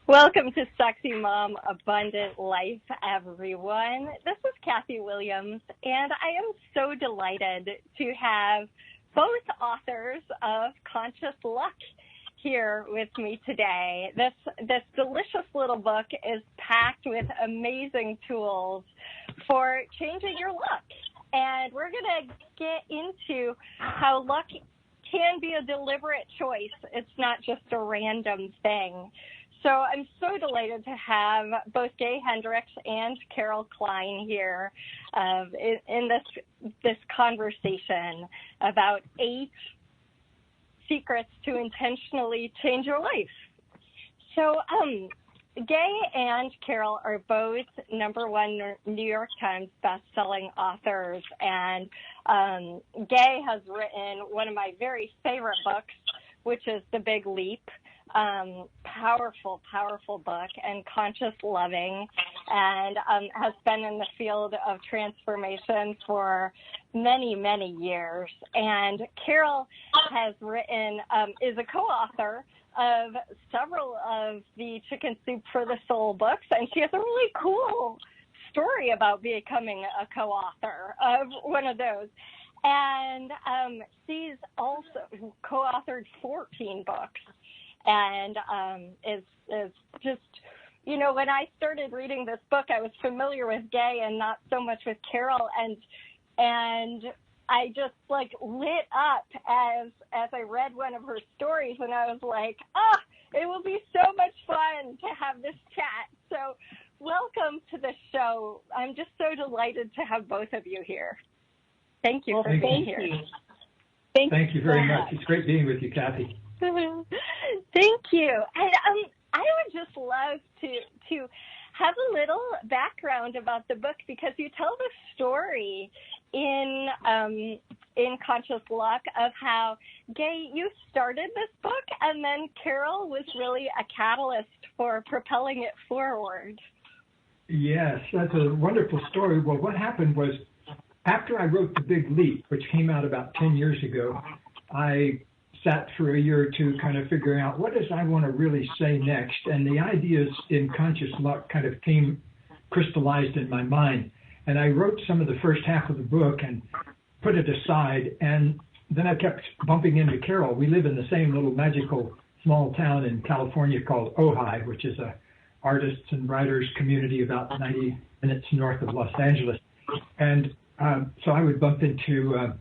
Welcome to Sexy Mom Abundant Life, everyone. This is Kathy Williams, and I am so delighted to have both authors of Conscious Luck here with me today. This delicious little book is packed with amazing tools for changing your luck. And we're going to get into how luck can be a deliberate choice. It's not just a random thing. So I'm so delighted to have both Gay Hendricks and Carol Kline here in this conversation about 8 secrets to intentionally change your life. So Gay and Carol are both #1 New York Times best-selling authors, and Gay has written one of my very favorite books, which is The Big Leap. Powerful book, and Conscious Loving, and has been in the field of transformation for many years. And Carol has written, is a co-author of several of the Chicken Soup for the Soul books, and she has a really cool story about becoming a co-author of one of those. And she's also co-authored 14 books. And is just, you know, when I started reading this book, I was familiar with Gay and not so much with Carol, and I just like lit up as I read one of her stories, and I was like, it will be so much fun to have this chat. So welcome to the show. I'm just so delighted to have both of you here. Thank you for being here. Thank you very much. It's great being with you, Kathy. Thank you. And I would just love to have a little background about the book, because you tell the story in Conscious Luck of how, Gay, you started this book, and then Carol was really a catalyst for propelling it forward. Yes, that's a wonderful story. Well, what happened was, after I wrote The Big Leap, which came out about 10 years ago, I sat for a year or two kind of figuring out what does I want to really say next. And the ideas in Conscious Luck kind of crystallized in my mind. And I wrote some of the first half of the book and put it aside. And then I kept bumping into Carol. We live in the same little magical small town in California called Ojai, which is a artists and writers community about 90 minutes north of Los Angeles. And so I would bump into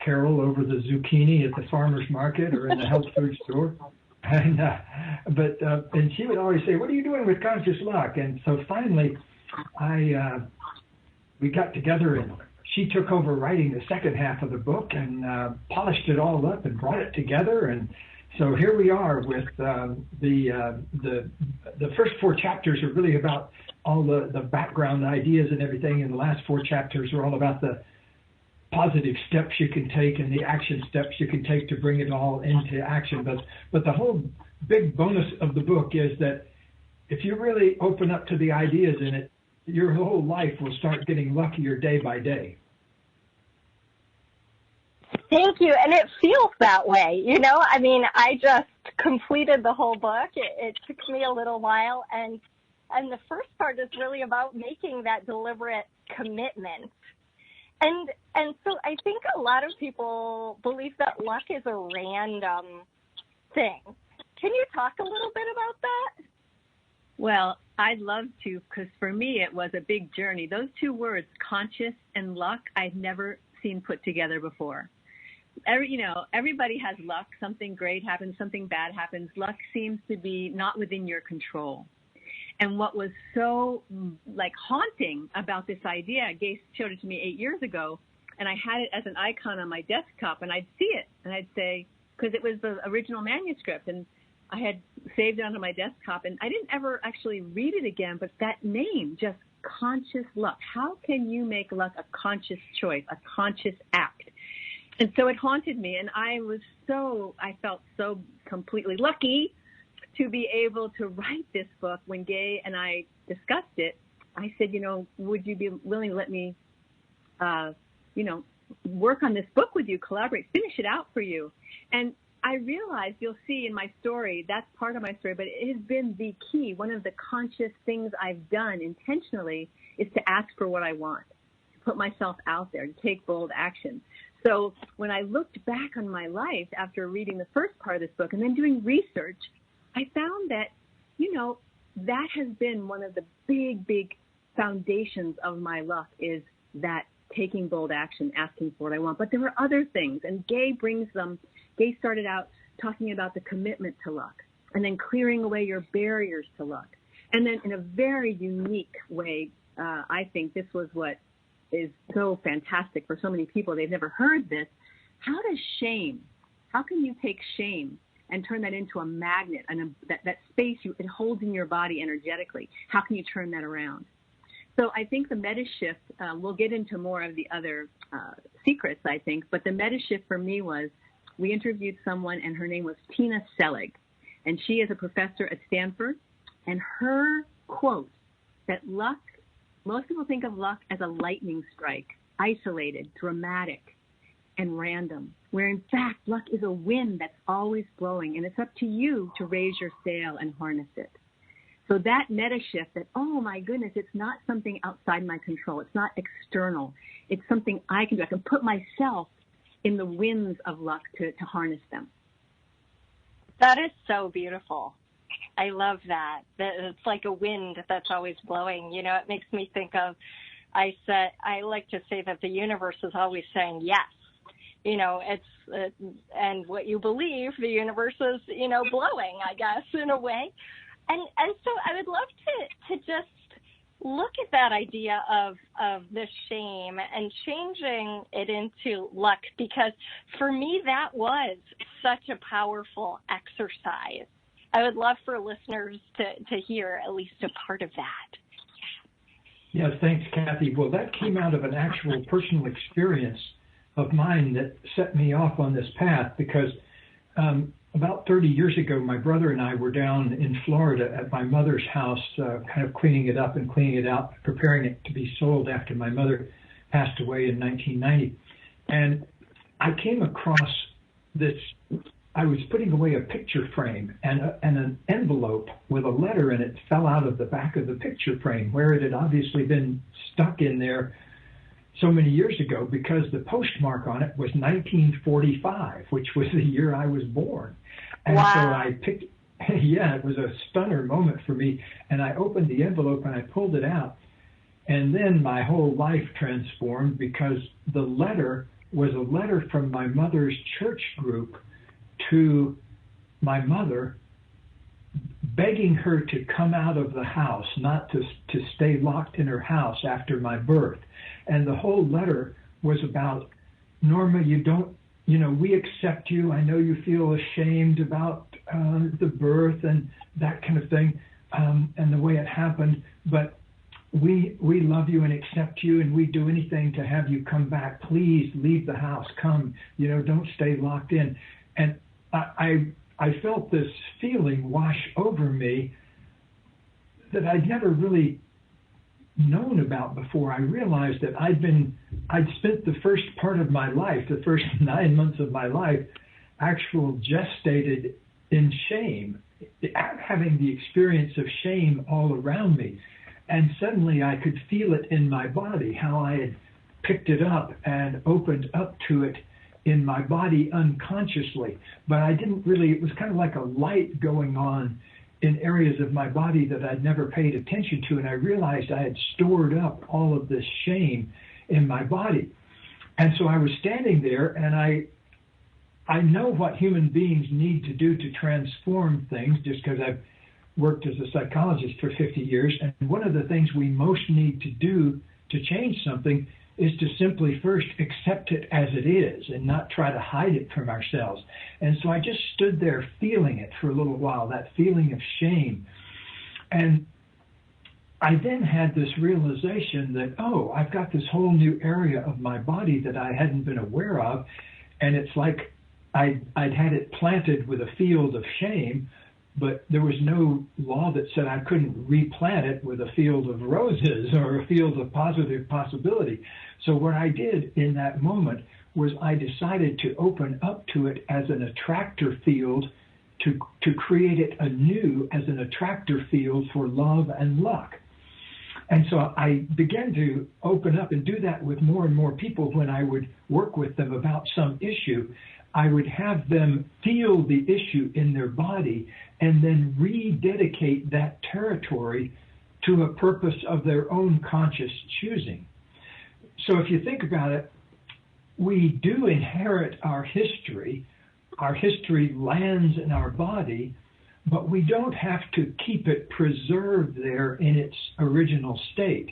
Carol over the zucchini at the farmer's market or in the health food store. And and she would always say, "What are you doing with Conscious Luck?" And so finally we got together, and she took over writing the second half of the book and polished it all up and brought it together. And so here we are with the first 4 chapters are really about all the background ideas and everything, and the last 4 chapters are all about the positive steps you can take and the action steps you can take to bring it all into action. But the whole big bonus of the book is that if you really open up to the ideas in it, your whole life will start getting luckier day by day. Thank you. And it feels that way. You know, I mean, I just completed the whole book. It took me a little while. And the first part is really about making that deliberate commitment. And so I think a lot of people believe that luck is a random thing. Can you talk a little bit about that? Well, I'd love to, because for me it was a big journey. Those 2 words, conscious and luck, I've never seen put together before. Everybody has luck. Something great happens, something bad happens. Luck seems to be not within your control. And what was so haunting about this idea, Gay showed it to me 8 years ago, and I had it as an icon on my desktop, and I'd see it, and I'd say, because it was the original manuscript, and I had saved it onto my desktop, and I didn't ever actually read it again, but that name, just Conscious Luck. How can you make luck a conscious choice, a conscious act? And so it haunted me, and I felt so completely lucky to be able to write this book. When Gay and I discussed it, I said, would you be willing to let me, work on this book with you, collaborate, finish it out for you? And I realized, you'll see in my story, that's part of my story, but it has been the key. One of the conscious things I've done intentionally is to ask for what I want, to put myself out there, to take bold action. So when I looked back on my life after reading the first part of this book and then doing research, I found that, that has been one of the big foundations of my luck, is that taking bold action, asking for what I want. But there were other things, and Gay brings them. Gay started out talking about the commitment to luck, and then clearing away your barriers to luck. And then in a very unique way, I think this was what is so fantastic for so many people. They've never heard this. How can you take shame and turn that into a magnet, and that space it holds in your body energetically? How can you turn that around? So I think the meta shift, we'll get into more of the other secrets, I think, but the meta shift for me was, we interviewed someone, and her name was Tina Selig, and she is a professor at Stanford, and her quote, that luck, most people think of luck as a lightning strike, isolated, dramatic, and random, where in fact luck is a wind that's always blowing, and it's up to you to raise your sail and harness it. So that meta shift, that, oh my goodness, it's not something outside my control. It's not external. It's something I can do. I can put myself in the winds of luck to harness them. That is so beautiful. I love that. It's like a wind that's always blowing. It makes me think of, I like to say that the universe is always saying yes. And what you believe, the universe is, blowing, I guess, in a way. And so I would love to just look at that idea of the shame and changing it into luck, because for me that was such a powerful exercise. I would love for listeners to hear at least a part of that. Yes, thanks, Kathy. Well, that came out of an actual personal experience of mine that set me off on this path, because about 30 years ago, my brother and I were down in Florida at my mother's house, kind of cleaning it up and cleaning it out, preparing it to be sold after my mother passed away in 1990. And I came across this. I was putting away a picture frame, and an envelope with a letter in it fell out of the back of the picture frame, where it had obviously been stuck in there so many years ago, because the postmark on it was 1945, which was the year I was born. And wow. So I picked, it was a stunner moment for me. And I opened the envelope and I pulled it out. And then my whole life transformed, because the letter was a letter from my mother's church group to my mother, begging her to come out of the house, not to stay locked in her house after my birth. And the whole letter was about, Norma, we accept you. I know you feel ashamed about the birth and that kind of thing, and the way it happened, but we love you and accept you, and we'd do anything to have you come back. Please leave the house. Come, don't stay locked in. And I felt this feeling wash over me that I'd never really known about before. I realized that I'd spent the first part of my life, the first 9 months of my life, gestated in shame, having the experience of shame all around me. And suddenly I could feel it in my body, how I had picked it up and opened up to it in my body unconsciously. But I didn't really, it was kind of like a light going on in areas of my body that I'd never paid attention to. And I realized I had stored up all of this shame in my body. And so I was standing there, and I know what human beings need to do to transform things, just because I've worked as a psychologist for 50 years. And one of the things we most need to do to change something is to simply first accept it as it is and not try to hide it from ourselves. And so I just stood there feeling it for a little while, that feeling of shame. And I then had this realization that, I've got this whole new area of my body that I hadn't been aware of. And it's like I'd had it planted with a field of shame, but there was no law that said I couldn't replant it with a field of roses or a field of positive possibility. So what I did in that moment was I decided to open up to it as an attractor field, to create it anew as an attractor field for love and luck. And so I began to open up and do that with more and more people. When I would work with them about some issue, I would have them feel the issue in their body and then rededicate that territory to a purpose of their own conscious choosing. So if you think about it, we do inherit our history. Our history lands in our body, but we don't have to keep it preserved there in its original state.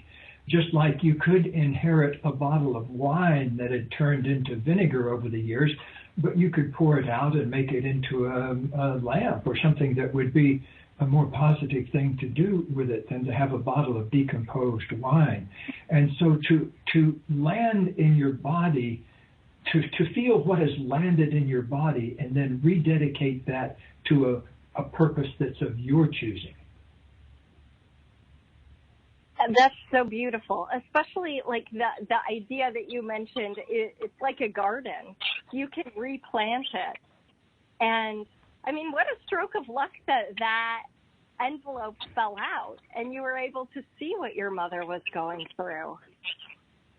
Just like you could inherit a bottle of wine that had turned into vinegar over the years, but you could pour it out and make it into a lamp or something that would be a more positive thing to do with it than to have a bottle of decomposed wine. And so to land in your body, to feel what has landed in your body and then rededicate that to a purpose that's of your choosing. That's so beautiful, especially like the idea that you mentioned. It's like a garden. You can replant it. And I mean, what a stroke of luck that envelope fell out and you were able to see what your mother was going through.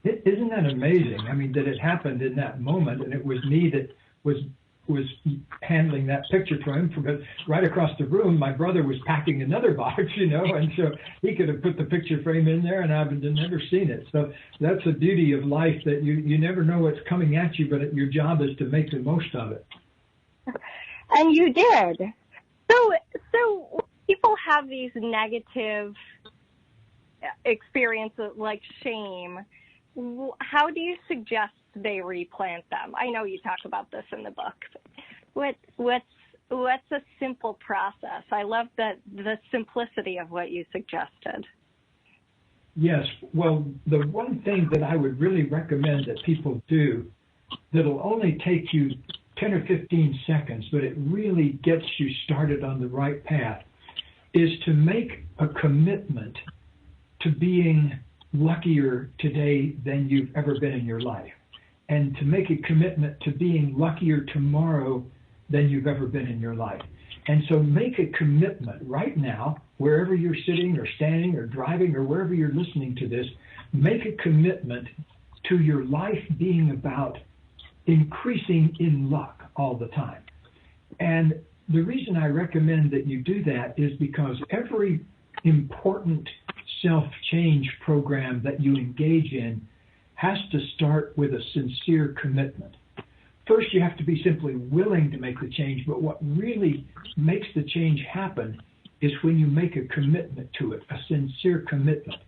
Isn't that amazing? I mean, that it happened in that moment, and it was me that was handling that picture for him. From right across the room, my brother was packing another box, and so he could have put the picture frame in there, and I've never seen it. So that's the beauty of life, that you never know what's coming at you, but your job is to make the most of it. And you did. So people have these negative experiences like shame. How do you suggest they replant them? I know you talk about this in the book. What's a simple process? I love the simplicity of what you suggested. Yes. Well, the one thing that I would really recommend that people do that'll only take you 10 or 15 seconds, but it really gets you started on the right path, is to make a commitment to being luckier today than you've ever been in your life, and to make a commitment to being luckier tomorrow than you've ever been in your life. And so make a commitment right now, wherever you're sitting or standing or driving or wherever you're listening to this, make a commitment to your life being about increasing in luck all the time. And the reason I recommend that you do that is because every important self-change program that you engage in has to start with a sincere commitment. First, you have to be simply willing to make the change, but what really makes the change happen is when you make a commitment to it, a sincere commitment.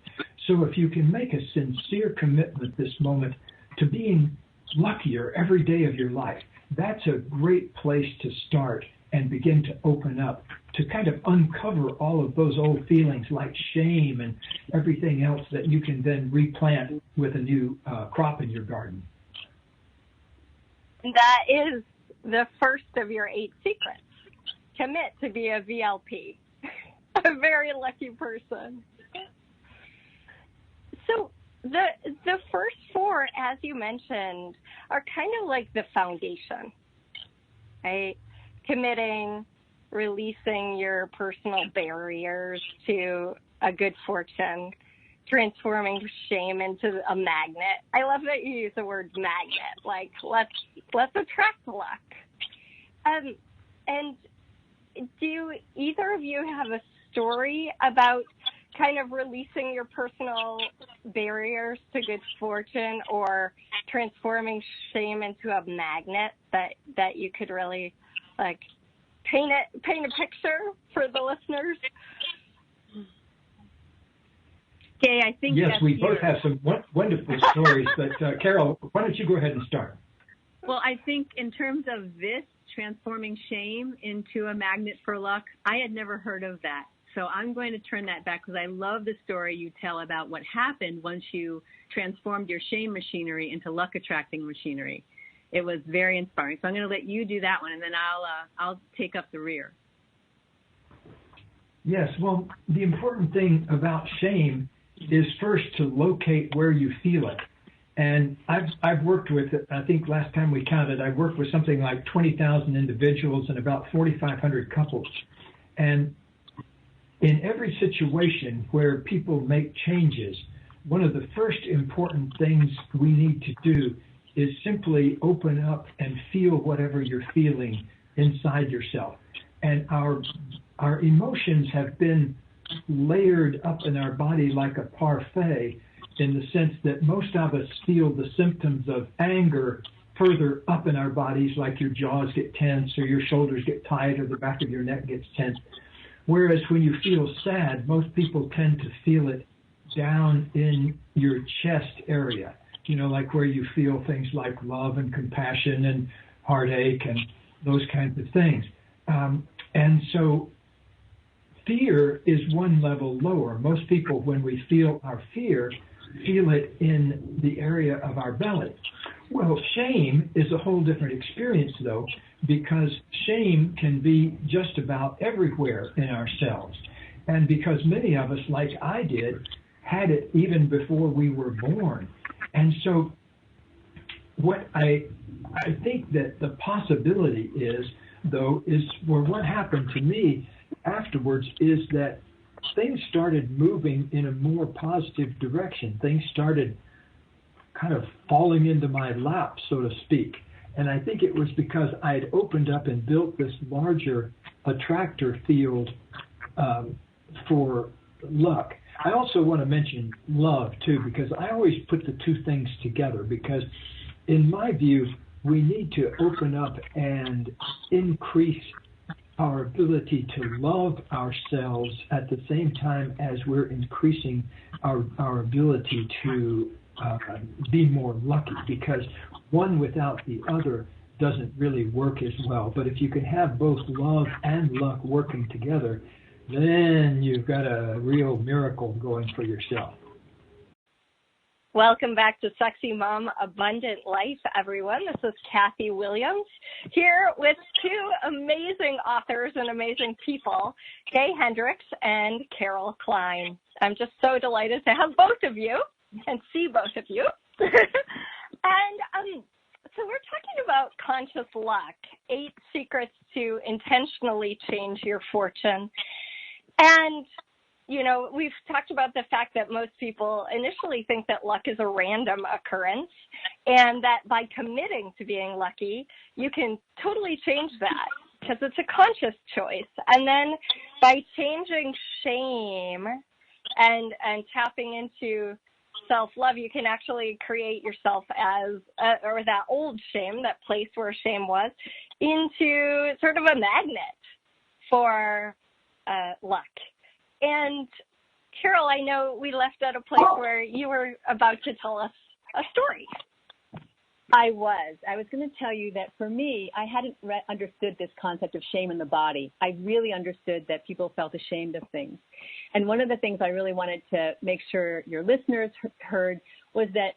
So if you can make a sincere commitment this moment to being luckier every day of your life, that's a great place to start and begin to open up, to kind of uncover all of those old feelings like shame and everything else that you can then replant with a new crop in your garden. That is the first of your 8 secrets. Commit to be a VLP, a very lucky person. So the first 4, as you mentioned, are kind of like the foundation, right? Committing, releasing your personal barriers to a good fortune, transforming shame into a magnet. I love that you use the word magnet, like let's attract luck. And do either of you have a story about kind of releasing your personal barriers to good fortune or transforming shame into a magnet that you could really like paint a picture for the listeners? Gay, I think yes, we both have some wonderful stories, but Carol, why don't you go ahead and start? Well, I think in terms of this, transforming shame into a magnet for luck, I had never heard of that. So I'm going to turn that back because I love the story you tell about what happened once you transformed your shame machinery into luck attracting machinery. It was very inspiring. So I'm going to let you do that one, and then I'll take up the rear. Yes, well, the important thing about shame is first to locate where you feel it. And I've worked with, I think last time we counted, I worked with something like 20,000 individuals and about 4,500 couples. And in every situation where people make changes, one of the first important things we need to do is simply open up and feel whatever you're feeling inside yourself. And our emotions have been layered up in our body like a parfait, in the sense that most of us feel the symptoms of anger further up in our bodies, like your jaws get tense or your shoulders get tight or the back of your neck gets tense. Whereas when you feel sad, most people tend to feel it down in your chest area, like where you feel things like love and compassion and heartache and those kinds of things. And so fear is one level lower. Most people, when we feel our fear, feel it in the area of our belly. Well, shame is a whole different experience, though, because shame can be just about everywhere in ourselves. And because many of us, like I did, had it even before we were born. And so what I think that the possibility is, though, is for what happened to me afterwards is that things started moving in a more positive direction. Things started kind of falling into my lap, so to speak. And I think it was because I had opened up and built this larger attractor field for luck. I also want to mention love, too, because I always put the two things together, because in my view, we need to open up and increase our ability to love ourselves at the same time as we're increasing our ability to be more lucky, because one without the other doesn't really work as well. But if you can have both love and luck working together, then you've got a real miracle going for yourself. Welcome back to Sexy Mom Abundant Life, everyone. This is Kathy Williams here with two amazing authors and amazing people, Gay Hendricks and Carol Kline. I'm just so delighted to have both of you and see both of you. And so we're talking about conscious luck, 8 secrets to intentionally change your fortune. And we've talked about the fact that most people initially think that luck is a random occurrence, and that by committing to being lucky, you can totally change that because it's a conscious choice. And then by changing shame and tapping into self-love, you can actually create yourself as, or that old shame, that place where shame was, into sort of a magnet for luck. And Carol, I know we left at a place where you were about to tell us a story. I was going to tell you that for me, I hadn't understood this concept of shame in the body. I really understood that people felt ashamed of things. And one of the things I really wanted to make sure your listeners heard was that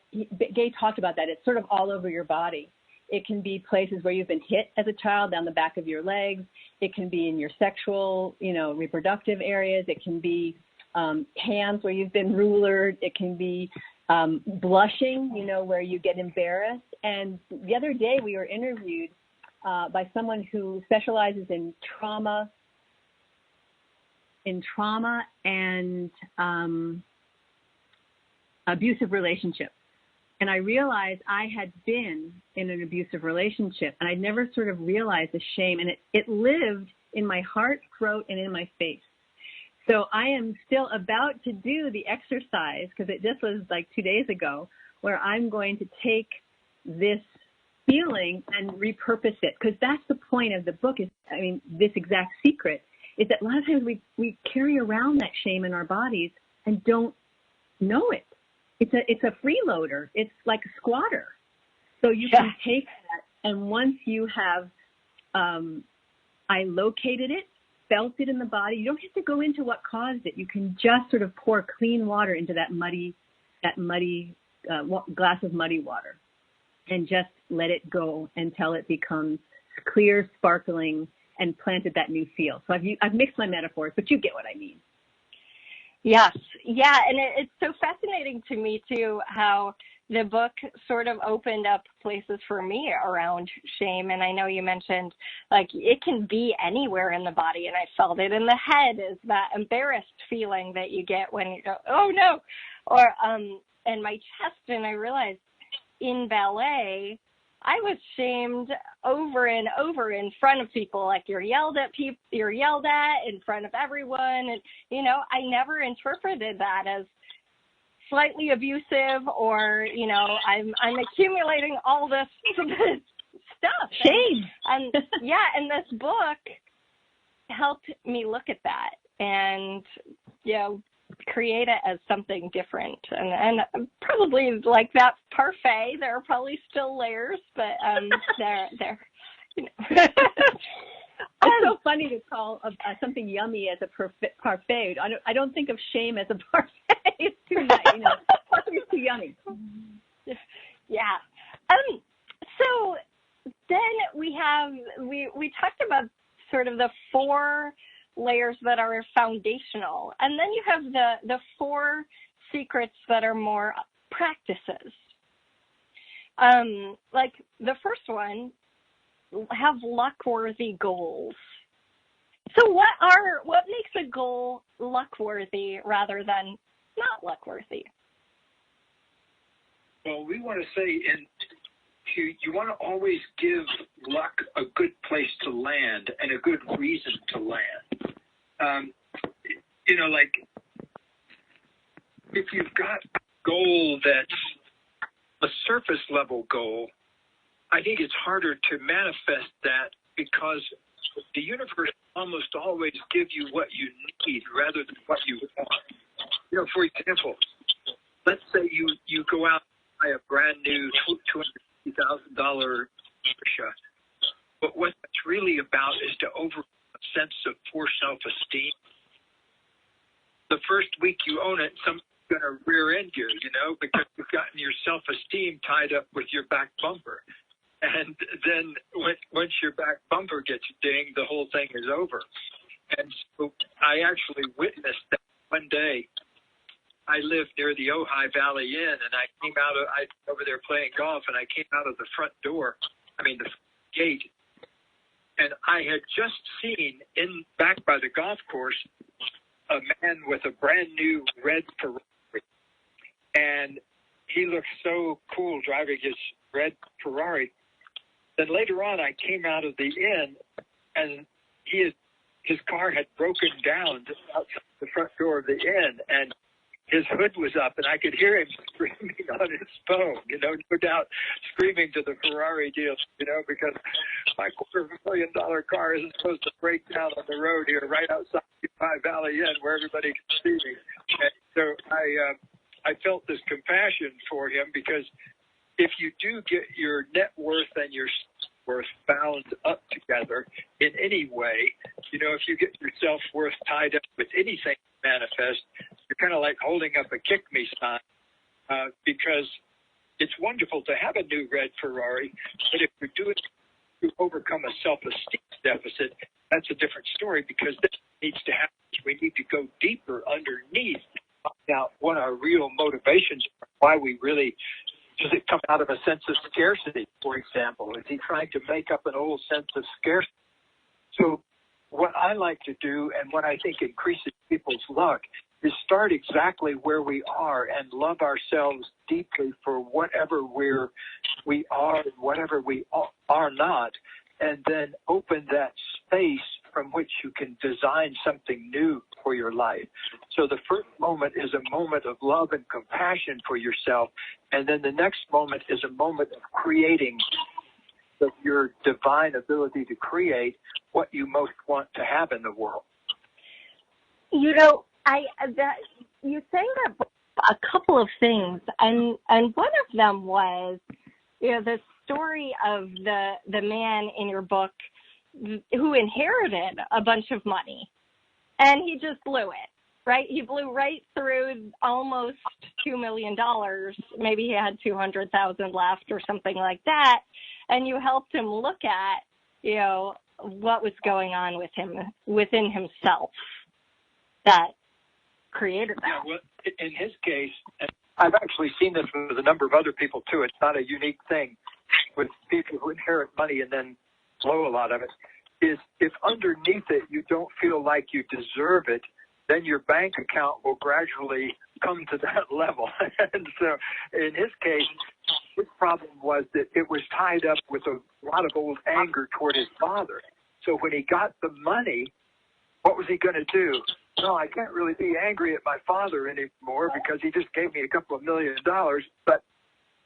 Gay talked about that. It's sort of all over your body. It can be places where you've been hit as a child, down the back of your legs. It can be in your sexual, reproductive areas. It can be hands where you've been rulered. It can be blushing, where you get embarrassed. And the other day we were interviewed by someone who specializes in trauma and abusive relationships. And I realized I had been in an abusive relationship, and I'd never sort of realized the shame, and it lived in my heart, throat, and in my face. So I am still about to do the exercise, because it just was like 2 days ago, where I'm going to take this feeling and repurpose it, because that's the point of the book. This exact secret is that a lot of times we carry around that shame in our bodies and don't know it. It's a freeloader. It's like a squatter. So you can take that, and once you have I located it, felt it in the body, you don't have to go into what caused it. You can just sort of pour clean water into that muddy glass of muddy water, and just let it go until it becomes clear, sparkling, and planted that new field. So I've mixed my metaphors, but you get what I mean. Yes. Yeah. And it's so fascinating to me, too, how the book sort of opened up places for me around shame. And I know you mentioned, like, it can be anywhere in the body, and I felt it in the head, is that embarrassed feeling that you get when you go, oh no, or in my chest. And I realized in ballet, I was shamed over and over in front of people. Like, you're yelled at in front of everyone. And, you know, I never interpreted that as slightly abusive, or, you know, I'm accumulating all this stuff. Shame. And yeah, and this book helped me look at that and, you know, create it as something different. And probably like that parfait, there are probably still layers, but they're you know. It's so funny to call something yummy as a parfait. I don't think of shame as a parfait. It's too nice, you know. Parfait is too yummy. Yeah. So then we talked about sort of the 4 layers that are foundational, and then you have the 4 secrets that are more practices. Like the first one, have luck-worthy goals. So what makes a goal luck-worthy rather than not luck-worthy? Well, we want to say, you want to always give luck a good place to land and a good reason to land. You know, like, if you've got a goal that's a surface level goal, I think it's harder to manifest that because the universe almost always gives you what you need rather than what you want. You know, for example, let's say you go out and buy a brand new $250,000 Porsche, but what it's really about is to overcome a sense of poor self-esteem. The first week you own it, someone's going to rear end you, you know, because you've gotten your self-esteem tied up with your back bumper. And then once your back bumper gets dinged, the whole thing is over. And so I actually witnessed that one day. I lived near the Ojai Valley Inn, and I was over there playing golf, and I came out of the front gate, and I had just seen back by the golf course a man with a brand new red Ferrari, and he looked so cool driving his red Ferrari. Then later on, I came out of the inn, and his car had broken down outside the front door of the inn, and his hood was up, and I could hear him screaming on his phone, you know, no doubt screaming to the Ferrari dealer, you know, because my $250,000 car isn't supposed to break down on the road here right outside the Ojai Valley Inn where everybody can see me. And so I felt this compassion for him, because if you do get your net worth and your self-worth bound up together in any way, you know, if you get your self-worth tied up with anything manifest, you're kind of like holding up a kick me sign, because it's wonderful to have a new red Ferrari, but if you're doing it to overcome a self-esteem deficit, that's a different story, because this needs to happen. We need to go deeper underneath, find out what our real motivations are, why we really. Does it come out of a sense of scarcity, for example? Is he trying to make up an old sense of scarcity? So what I like to do, and what I think increases people's luck, is start exactly where we are and love ourselves deeply for whatever we are and whatever we are not, and then open that space from which you can design something new for your life. So the first moment is a moment of love and compassion for yourself, and then the next moment is a moment of creating your divine ability to create what you most want to have in the world. You know, you sang that a couple of things, and one of them was, you know, the story of the man in your book who inherited a bunch of money, and he just blew it, right? He blew right through almost $2 million. Maybe he had 200,000 left or something like that, and you helped him look at, you know, what was going on with him, within himself, that created that. Yeah, well, in his case, I've actually seen this with a number of other people too. It's not a unique thing with people who inherit money and then blow a lot of it, is if underneath it you don't feel like you deserve it, then your bank account will gradually come to that level. And so in his case, his problem was that it was tied up with a lot of old anger toward his father. So when he got the money, what was he going to do? No, I can't really be angry at my father anymore because he just gave me a couple of $1 million. But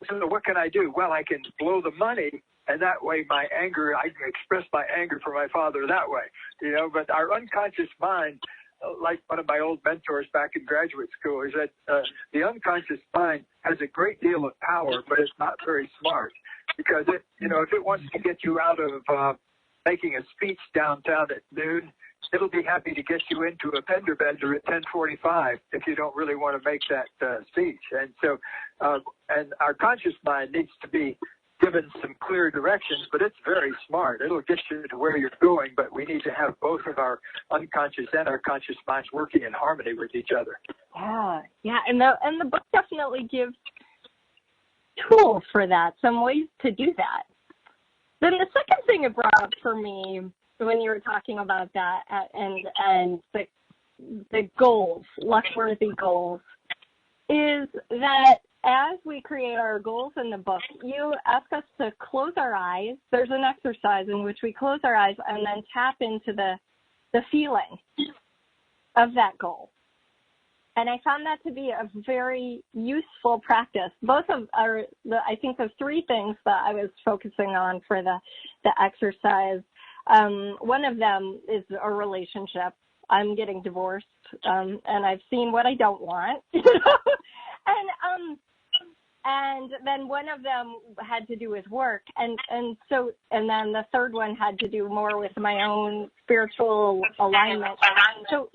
so what can I do? Well, I can blow the money, and that way I can express my anger for my father that way. But our unconscious mind, like one of my old mentors back in graduate school, he said, the unconscious mind has a great deal of power, but it's not very smart, because if it wants to get you out of making a speech downtown at noon, it'll be happy to get you into a fender bender at 10:45 if you don't really want to make that speech. And so, and our conscious mind needs to be given some clear directions, but it's very smart. It'll get you to where you're going, but we need to have both of our unconscious and our conscious minds working in harmony with each other. Yeah, and the book definitely gives tools for that, some ways to do that. Then the second thing it brought up for me when you were talking about that and the goals, luck-worthy goals, is that as we create our goals in the book, you ask us to close our eyes. There's an exercise in which we close our eyes and then tap into the feeling of that goal. And I found that to be a very useful practice. Both of I think the three things that I was focusing on for the exercise. One of them is a relationship. I'm getting divorced, and I've seen what I don't want. And then one of them had to do with work, and then the third one had to do more with my own spiritual alignment. So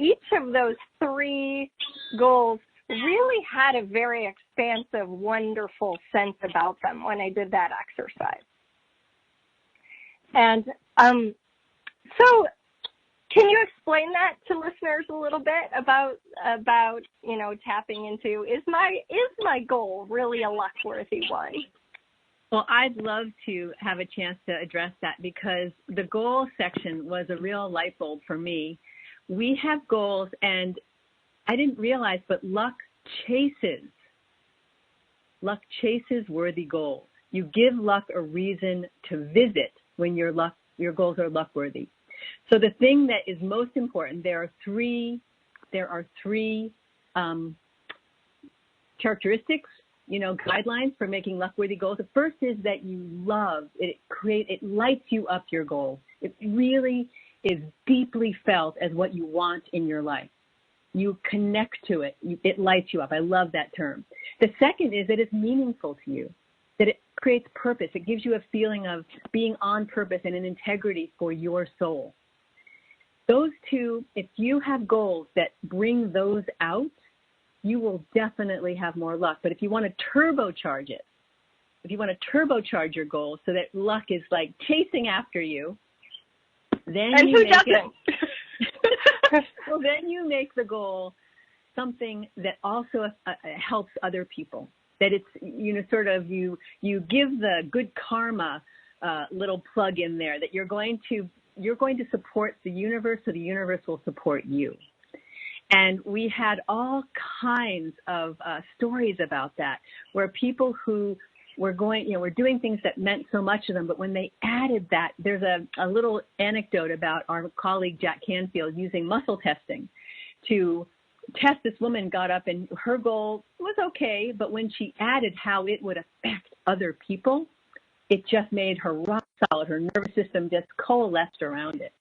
each of those three goals really had a very expansive, wonderful sense about them when I did that exercise. And so can you explain that to listeners a little bit about tapping into, is my goal really a luck-worthy one? Well, I'd love to have a chance to address that, because the goal section was a real light bulb for me. We have goals, and I didn't realize, but luck chases worthy goals. You give luck a reason to visit when your goals are luck worthy. So the thing that is most important, there are three characteristics, guidelines for making luck worthy goals. The first is that you love it. It lights you up, your goal. It really is deeply felt as what you want in your life. You connect to it. It lights you up. I love that term. The second is that it's meaningful to you, that it creates purpose. It gives you a feeling of being on purpose and an integrity for your soul. Those two, if you have goals that bring those out, you will definitely have more luck. But if you want to turbocharge it, if you want to turbocharge your goals so that luck is like chasing after you, then and who doesn't? Well, then you make the goal something that also helps other people. That it's, you give the good karma little plug in there, that you're going to support the universe, so the universe will support you. And we had all kinds of stories about that, where people who were doing things that meant so much to them, but when they added that, there's a little anecdote about our colleague Jack Canfield using muscle testing to test. This woman got up and her goal was okay, but when she added how it would affect other people, it just made her rock solid. Her nervous system just coalesced around it.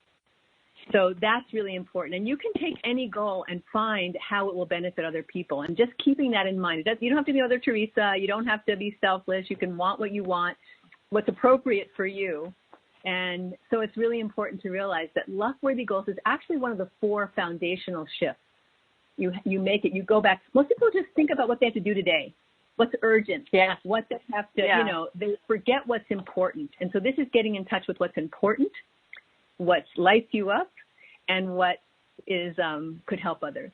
So that's really important. And you can take any goal and find how it will benefit other people. And just keeping that in mind. You don't have to be Mother Teresa. You don't have to be selfless. You can want what you want, what's appropriate for you. And so it's really important to realize that luck-worthy goals is actually one of the 4 foundational shifts. You make it, you go back. Most people just think about what they have to do today. What's urgent? Yeah. What they have to, they forget what's important. And so this is getting in touch with what's important, what lights you up, and what is could help others.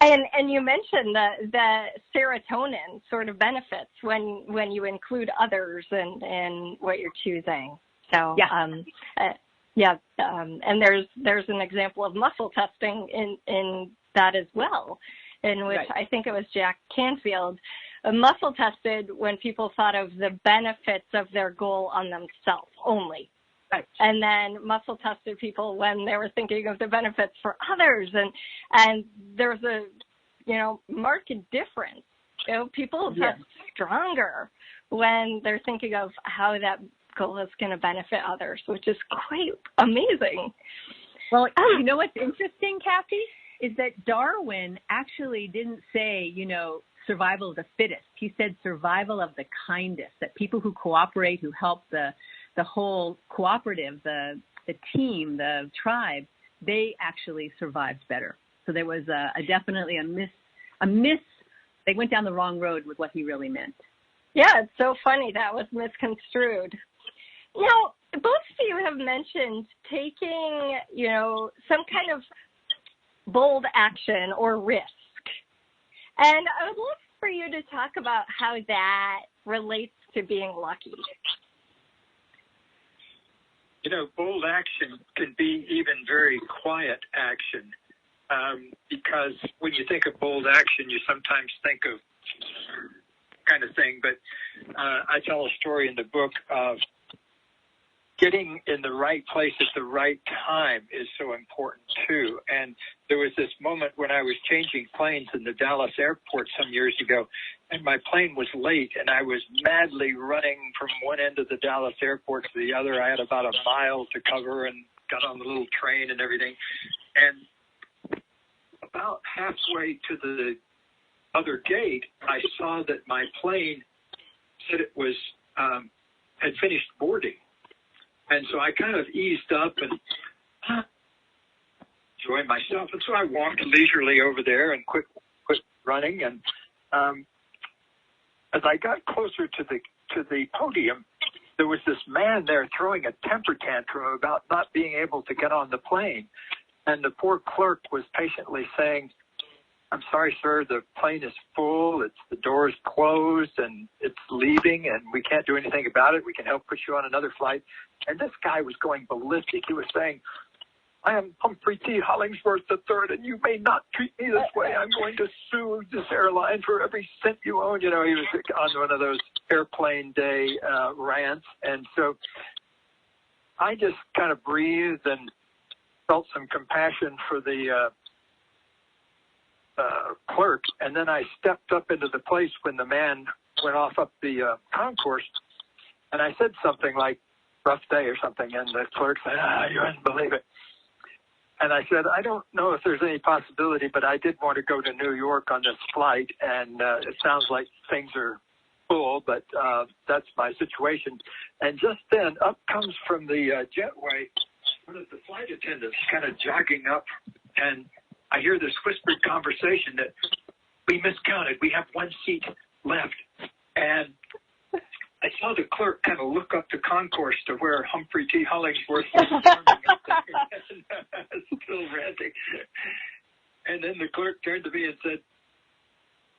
And you mentioned the serotonin sort of benefits when you include others in what you're choosing. So and there's an example of muscle testing in that as well, in which I think it was Jack Canfield muscle tested when people thought of the benefits of their goal on themselves only. Right. And then muscle tested people when they were thinking of the benefits for others, and there's a marked difference. People test stronger when they're thinking of how that goal is going to benefit others, which is quite amazing. Well, you know what's interesting, Kathy, is that Darwin actually didn't say survival of the fittest. He said survival of the kindest. That people who cooperate, who help the whole cooperative, the team, the tribe, they actually survived better. So there was definitely a miss. They went down the wrong road with what he really meant. Yeah, it's so funny that was misconstrued. Now, both of you have mentioned taking, some kind of bold action or risk. And I would love for you to talk about how that relates to being lucky. Bold action can be even very quiet action, because when you think of bold action, you sometimes think of kind of thing. But I tell a story in the book of getting in the right place at the right time is so important too. And there was this moment when I was changing planes in the Dallas airport some years ago, and my plane was late, and I was madly running from one end of the Dallas airport to the other. I had about a mile to cover and got on the little train and everything. And about halfway to the other gate, I saw that my plane said it was had finished boarding. And so I kind of eased up and enjoyed myself. And so I walked leisurely over there and quit running. And as I got closer to the podium, there was this man there throwing a temper tantrum about not being able to get on the plane. And the poor clerk was patiently saying, "I'm sorry, sir, the plane is full. The door's closed and it's leaving and we can't do anything about it. We can help put you on another flight." And this guy was going ballistic. He was saying, "I am Humphrey T. Hollingsworth III, and you may not treat me this way. I'm going to sue this airline for every cent you own." He was on one of those airplane day rants. And so I just kind of breathed and felt some compassion for the clerk, and then I stepped up into the place when the man went off up the concourse, and I said something like, "Rough day" or something, and the clerk said, "You wouldn't believe it." And I said, "I don't know if there's any possibility, but I did want to go to New York on this flight, and it sounds like things are full, but that's my situation." And just then, up comes from the jetway one of the flight attendants kind of jogging up, and I hear this whispered conversation that we miscounted. We have one seat left. And I saw the clerk kind of look up the concourse to where Humphrey T. Hollingsworth was standing up there and still ranting. And then the clerk turned to me and said,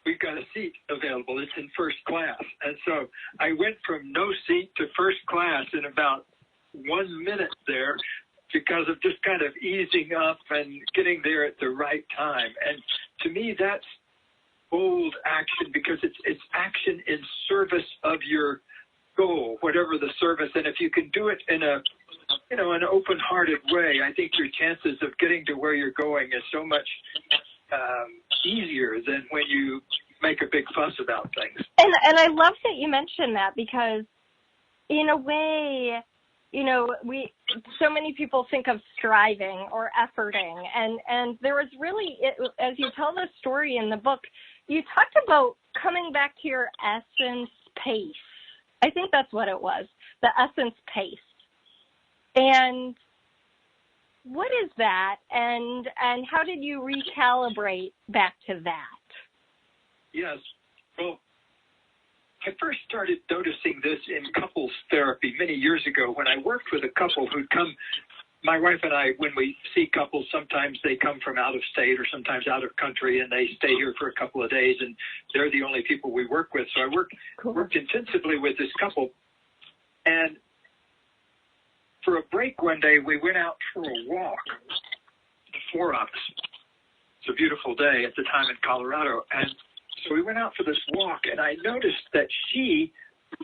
"We've got a seat available. It's in first class." And so I went from no seat to first class in about 1 minute there, because of just kind of easing up and getting there at the right time. And to me, that's bold action, because it's action in service of your goal, whatever the service. And if you can do it in an open-hearted way, I think your chances of getting to where you're going is so much easier than when you make a big fuss about things. And I love that you mentioned that, because in a way, so many people think of striving or efforting, and there was really, as you tell the story in the book, you talked about coming back to your essence pace. I think that's what it was, the essence pace. And what is that, and how did you recalibrate back to that? Yes, well, I first started noticing this in couples therapy many years ago when I worked with a couple who'd come my wife and I, when we see couples, sometimes they come from out of state or sometimes out of country, and they stay here for a couple of days, and they're the only people we work with. So I worked intensively with this couple, and for a break one day, we went out for a walk, the four of us. It's a beautiful day at the time in Colorado, and so we went out for this walk, and I noticed that she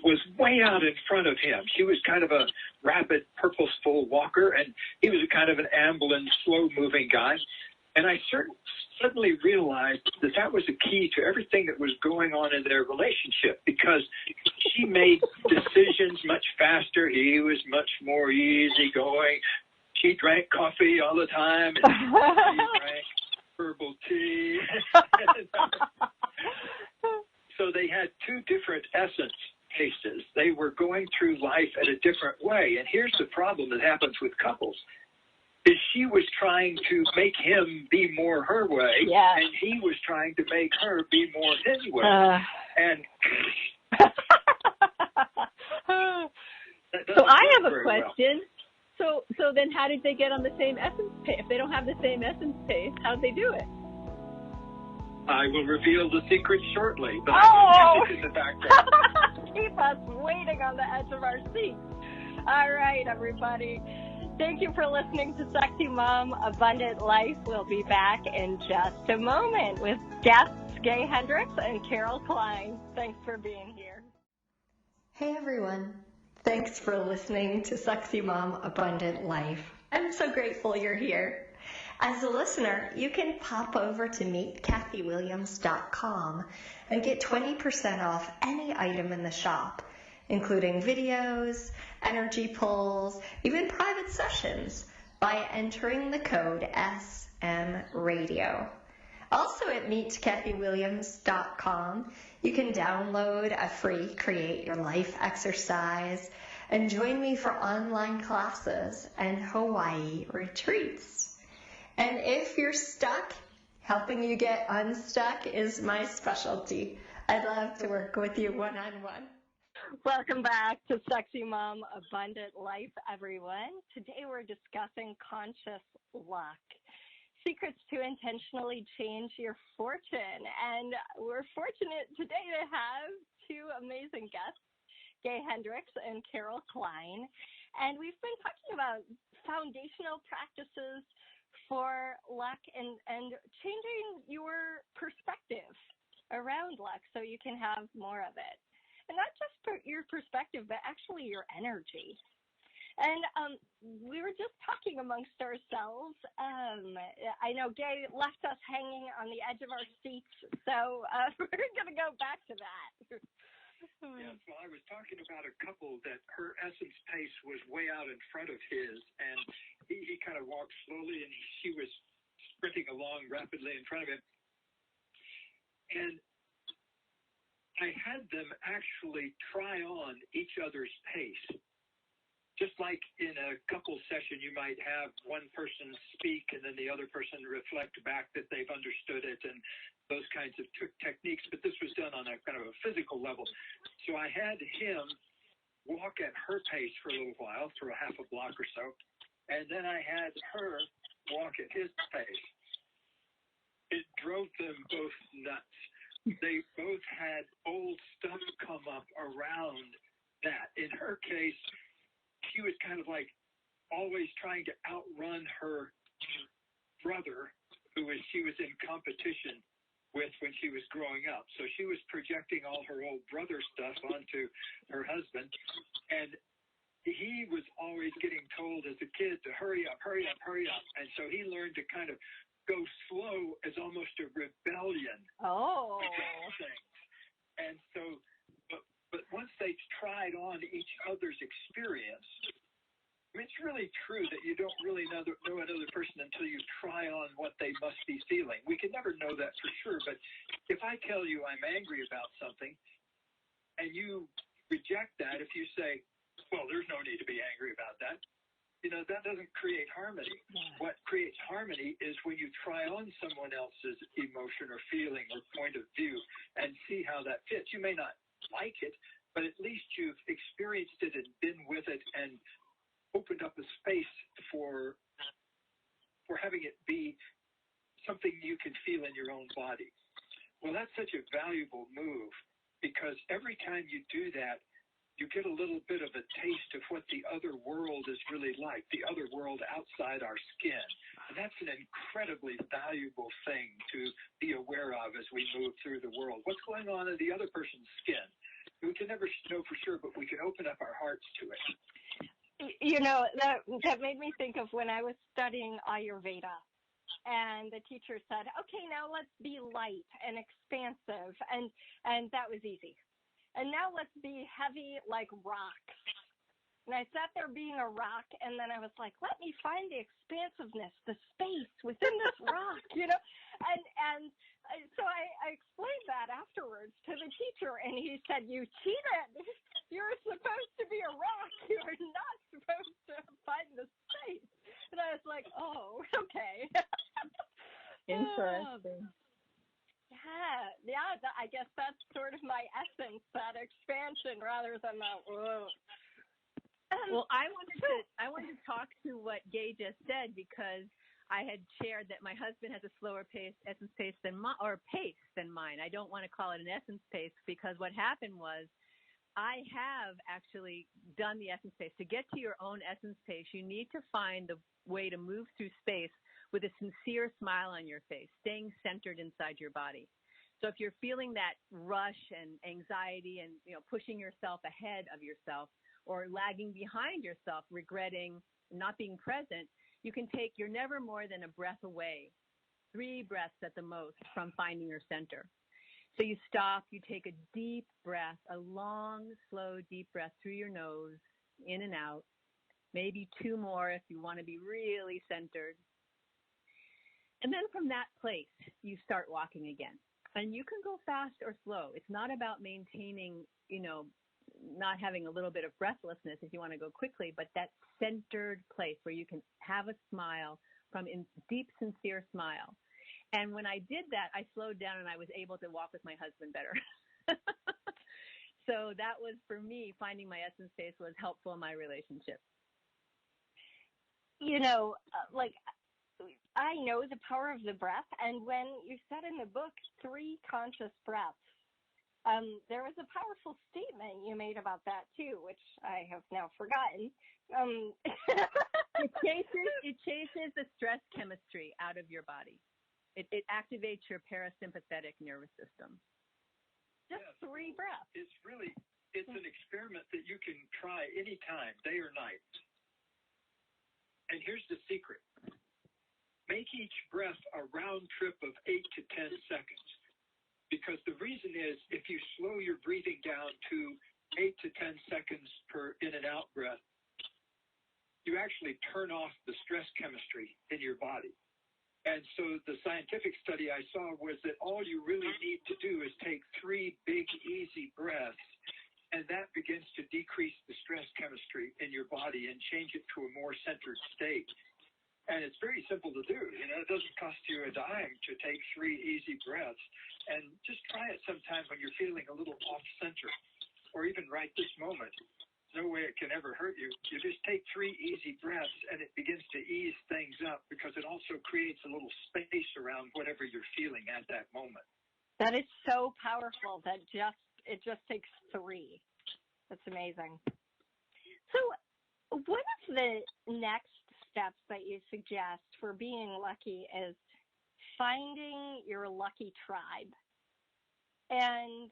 was way out in front of him. She was kind of a rapid, purposeful walker, and he was a kind of an ambling, slow-moving guy. And I suddenly realized that that was the key to everything that was going on in their relationship, because she made decisions much faster. He was much more easygoing. She drank coffee all the time, and he drank herbal tea. So they had two different essence paces. They were going through life at a different way. And here's the problem that happens with couples, is she was trying to make him be more her way, and he was trying to make her be more his way. And so I have a question. Well. So then how did they get on the same essence pace? If they don't have the same essence pace, how did they do it? I will reveal the secret shortly, but in the background. Keep us waiting on the edge of our seats. All right, everybody. Thank you for listening to Sexy Mom, Abundant Life. We'll be back in just a moment with guests Gay Hendricks and Carol Kline. Thanks for being here. Hey, everyone. Thanks for listening to Sexy Mom, Abundant Life. I'm so grateful you're here. As a listener, you can pop over to meetkathywilliams.com and get 20% off any item in the shop, including videos, energy pulls, even private sessions, by entering the code SMRadio. Also at meetkathywilliams.com, you can download a free Create Your Life exercise and join me for online classes and Hawaii retreats. And if you're stuck, helping you get unstuck is my specialty. I'd love to work with you one-on-one. Welcome back to Sexy Mom, Abundant Life, everyone. Today we're discussing conscious luck, secrets to intentionally change your fortune. And we're fortunate today to have two amazing guests, Gay Hendricks and Carol Kline. And we've been talking about foundational practices for luck and changing your perspective around luck so you can have more of it. And not just your perspective, but actually your energy. And we were just talking amongst ourselves. I know Gay left us hanging on the edge of our seats, so we're going to go back to that. Yes, well, I was talking about a couple that her essence pace was way out in front of his, and he kind of walked slowly, and she was sprinting along rapidly in front of him. And I had them actually try on each other's pace. Just like in a couple session, you might have one person speak and then the other person reflect back that they've understood it and those kinds of techniques, but this was done on a kind of a physical level. So I had him walk at her pace for a little while, for a half a block or so, and then I had her walk at his pace. It drove them both nuts. They both had old stuff come up around that. In her case, she was kind of like always trying to outrun her brother, who she was in competition with when she was growing up. So she was projecting all her old brother stuff onto her husband. And he was always getting told as a kid to hurry up, hurry up, hurry up. And so he learned to kind of go slow as almost a rebellion. Oh. And so, but once they tried on each other's experience, I mean, it's really true that you don't really know another person until you try on what they must be feeling. We can never know that for sure, but if I tell you I'm angry about something and you reject that, if you say, well, there's no need to be angry about that, you know, that doesn't create harmony. What creates harmony is when you try on someone else's emotion or feeling or point of view and see how that fits. You may not like it, but at least you've experienced it and been with it and opened up a space for having it be something you can feel in your own body. Well, that's such a valuable move, because every time you do that, you get a little bit of a taste of what the other world is really like, the other world outside our skin. And that's an incredibly valuable thing to be aware of as we move through the world. What's going on in the other person's skin? We can never know for sure, but we can open up our hearts to it. You know, that made me think of when I was studying Ayurveda. And the teacher said, okay, now let's be light and expansive. And that was easy. And now let's be heavy like rocks. And I sat there being a rock, and then I was like, let me find the expansiveness, the space within this rock, you know. And so I explained that afterwards to the teacher, and he said, you cheated. You're supposed to be a rock. You're not supposed to find the space. And I was like, oh, okay. Interesting. Yeah, I guess that's sort of my essence, that expansion rather than that, whoa. Well, I wanted to talk to what Gay just said, because I had shared that my husband has a slower essence pace than mine. I don't want to call it an essence pace, because what happened was I have actually done the essence pace. To get to your own essence pace, you need to find the way to move through space with a sincere smile on your face, staying centered inside your body. So if you're feeling that rush and anxiety and, you know, pushing yourself ahead of yourself or lagging behind yourself, regretting not being present, you're never more than a breath away, 3 breaths at the most from finding your center. So you stop, you take a deep breath, a long, slow, deep breath through your nose, in and out, maybe 2 more if you want to be really centered. And then from that place, you start walking again. And you can go fast or slow. It's not about maintaining, you know, not having a little bit of breathlessness if you want to go quickly, but that centered place where you can have a smile from a deep, sincere smile. And when I did that, I slowed down and I was able to walk with my husband better. So that was, for me, finding my essence space was helpful in my relationship. You know, I know the power of the breath, and when you said in the book 3 conscious breaths, there was a powerful statement you made about that too, which I have now forgotten. It chases the stress chemistry out of your body. It activates your parasympathetic nervous system. Just 3 breaths. It's an experiment that you can try anytime, day or night. And here's the secret. Make each breath a round trip of 8 to 10 seconds. Because the reason is, if you slow your breathing down to 8 to 10 seconds per in and out breath, you actually turn off the stress chemistry in your body. And so the scientific study I saw was that all you really need to do is take 3 big, easy breaths, and that begins to decrease the stress chemistry in your body and change it to a more centered state. And it's very simple to do. You know, it doesn't cost you a dime to take 3 easy breaths. And just try it sometime when you're feeling a little off center, or even right this moment. No way it can ever hurt you. You just take 3 easy breaths, and it begins to ease things up, because it also creates a little space around whatever you're feeling at that moment. That is so powerful that it just takes 3. That's amazing. So one of the next steps that you suggest for being lucky is finding your lucky tribe, and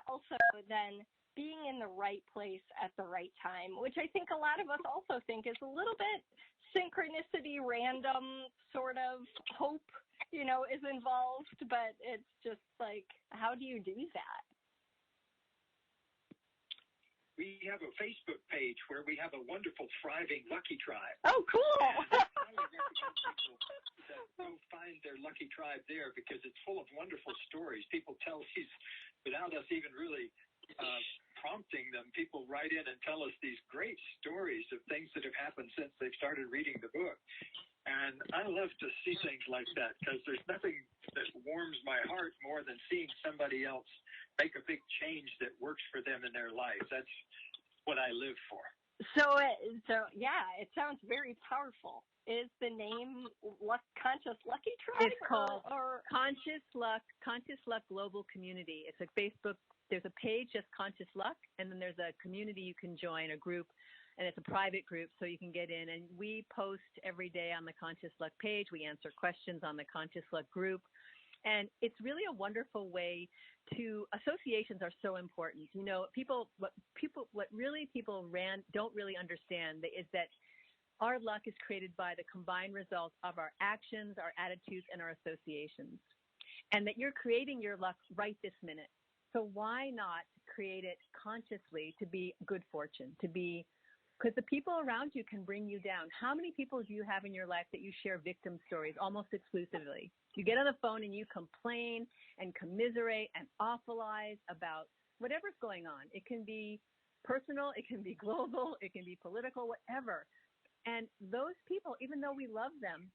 also then being in the right place at the right time, which I think a lot of us also think is a little bit synchronicity, random sort of hope, you know, is involved, but it's just like, how do you do that? We have a Facebook page where we have a wonderful, thriving Lucky Tribe. Oh, cool. And I highly recommend people that go find their Lucky Tribe there, because it's full of wonderful stories. People tell these without us even really prompting them. People write in and tell us these great stories of things that have happened since they've started reading the book. And I love to see things like that, because there's nothing that warms my heart more than seeing somebody else make a big change that works for them in their life. That's what I live for. It sounds very powerful. Is the name Conscious Lucky Tribe? It's called Conscious Luck Global Community. It's a Facebook. There's a page just Conscious Luck, and then there's a community you can join, a group, and it's a private group, so you can get in. And we post every day on the Conscious Luck page. We answer questions on the Conscious Luck group. And it's really a wonderful way to, associations are so important. You know, people don't really understand is that our luck is created by the combined result of our actions, our attitudes, and our associations. And that you're creating your luck right this minute. So why not create it consciously to be good fortune, because the people around you can bring you down. How many people do you have in your life that you share victim stories almost exclusively? You get on the phone and you complain and commiserate and awfulize about whatever's going on. It can be personal, it can be global, it can be political, whatever. And those people, even though we love them,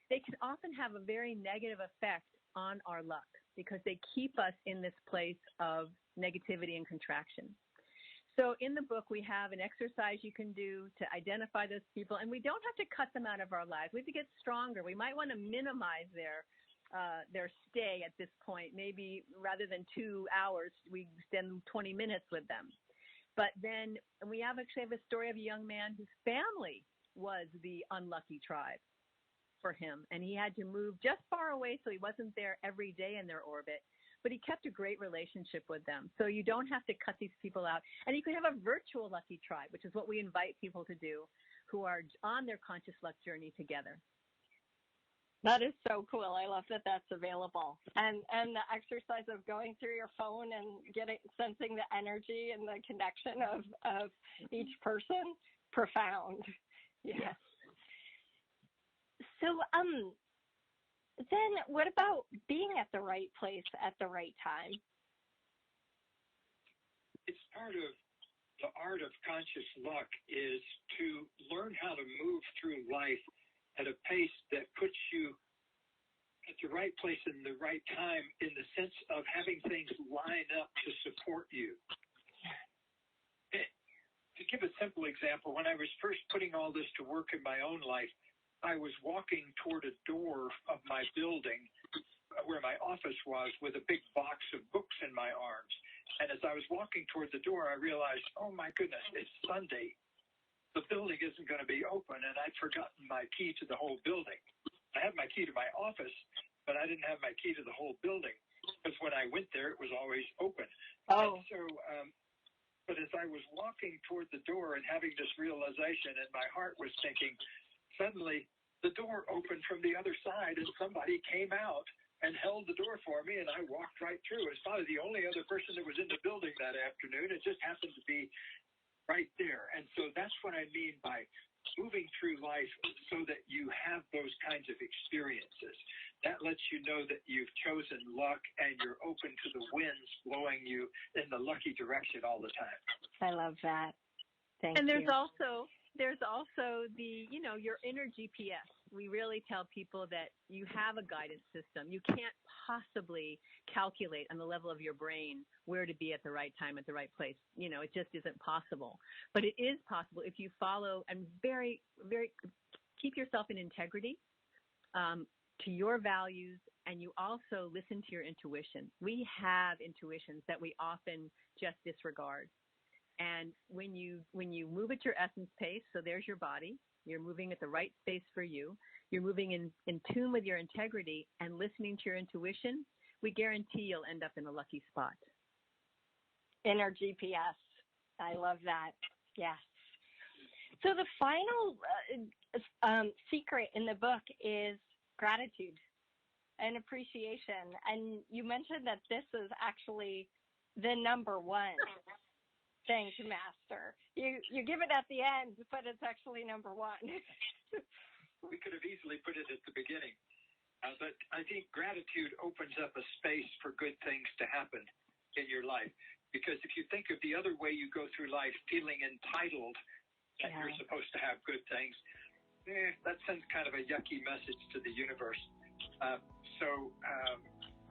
they can often have a very negative effect on our luck because they keep us in this place of negativity and contraction. So in the book, we have an exercise you can do to identify those people, and we don't have to cut them out of our lives. We have to get stronger. We might want to minimize their stay at this point. Maybe rather than 2 hours, we spend 20 minutes with them. But then we actually have a story of a young man whose family was the unlucky tribe for him, and he had to move just far away, so he wasn't there every day in their orbit. But he kept a great relationship with them. So you don't have to cut these people out. And you can have a virtual lucky tribe, which is what we invite people to do who are on their conscious luck journey together. That is so cool. I love that that's available. And the exercise of going through your phone and sensing the energy and the connection of each person, profound. Yeah. So, then what about being at the right place at the right time? It's part of the art of conscious luck is to learn how to move through life at a pace that puts you at the right place in the right time in the sense of having things line up to support you. To give a simple example, when I was first putting all this to work in my own life, I was walking toward a door of my building where my office was with a big box of books in my arms. And as I was walking toward the door, I realized, oh my goodness, it's Sunday. The building isn't going to be open, and I'd forgotten my key to the whole building. I had my key to my office, but I didn't have my key to the whole building because when I went there, it was always open. Oh. And so, but as I was walking toward the door and having this realization, and my heart was thinking, suddenly, the door opened from the other side, and somebody came out and held the door for me, and I walked right through. It was probably the only other person that was in the building that afternoon. It just happened to be right there. And so that's what I mean by moving through life so that you have those kinds of experiences. That lets you know that you've chosen luck and you're open to the winds blowing you in the lucky direction all the time. I love that. Thank you. And there's also the, your inner GPS. We really tell people that you have a guidance system. You can't possibly calculate on the level of your brain where to be at the right time, at the right place. It just isn't possible. But it is possible if you follow and very, very keep yourself in integrity to your values, and you also listen to your intuition. We have intuitions that we often just disregard. And when you move at your essence pace, so there's your body, you're moving at the right space for you, you're moving in tune with your integrity and listening to your intuition, we guarantee you'll end up in a lucky spot. Inner GPS. I love that. Yes. So the final secret in the book is gratitude and appreciation. And you mentioned that this is actually the number one. Thank you, Master. You give it at the end, but it's actually number one. We could have easily put it at the beginning. But I think gratitude opens up a space for good things to happen in your life. Because if you think of the other way you go through life, feeling entitled that you're supposed to have good things, that sends kind of a yucky message to the universe. So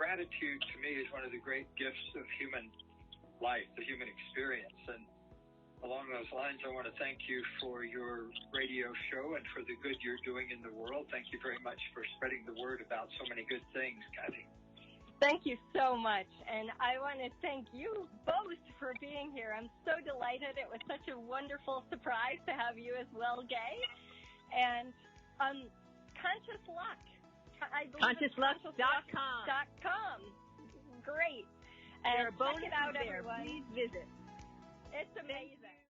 gratitude to me is one of the great gifts of human life, the human experience. And along those lines, I want to thank you for your radio show and for the good you're doing in the world. Thank you very much for spreading the word about so many good things, Kathy. Thank you so much. And I want to thank you both for being here. I'm so delighted. It was such a wonderful surprise to have you as well, Gay. And Conscious Luck. ConsciousLuck.com. Great. There are And check bonuses it out, there. everyone. Please visit. It's amazing.